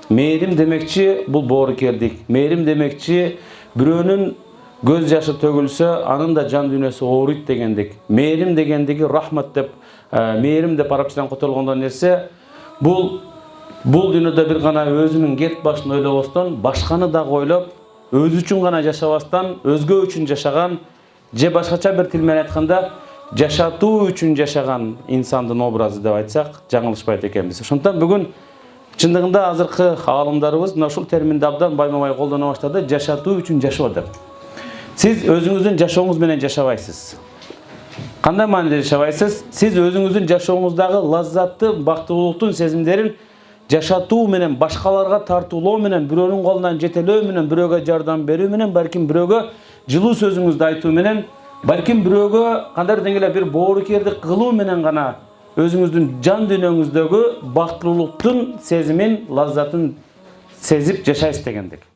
Meyrim demekçi bul boorukerdик. Meyrim demekçi bирөөнүн göz жашы төгүлсө, анын да жан дүйнөсү ооруйт дегендик. Мейрим дегендиги рахмат деп, мейрим деп арабчадан котулгондон нерсе, бул дүйнөдө бир гана өзүнүн кет башын ойлобостон, башканы дагы ойлоп, өзү үчүн гана жашабастан, өзгө үчүн жашаган, же башкача бир тил менен айтканда, жашатуу үчүн жашаган инсандын образы деп айтсак, жаңылышпайт экенбиз. Ошондон бүгүн чындыгында азыркы аалымдарыбыз мына ушул терминди абдан байма-бай колдоно баштады, жашатуу үчүн жашоо деп. Сиз өзүңүздүн жашооңуз менен жашабайсыз. Кандай мааниде жашабайсыз? Сиз өзүңүздүн жашооңуздагы лаззатты, бактылуулуктун сезимдерин жашатуу менен, башкаларга тартуулоо менен, бирөөнүн колунан жетелөө менен, бирөөгө жардам берүү менен, балким бирөөгө жылуу сөзүңүздү айтуу менен, балким бирөөгө кандайдыр деңгээлде бир боорукердик кылуу менен гана өзүңүздүн жан дүйнөңүздөгү бактылуулуктун сезимин, лаззатын сезип жашайсыз дегендик.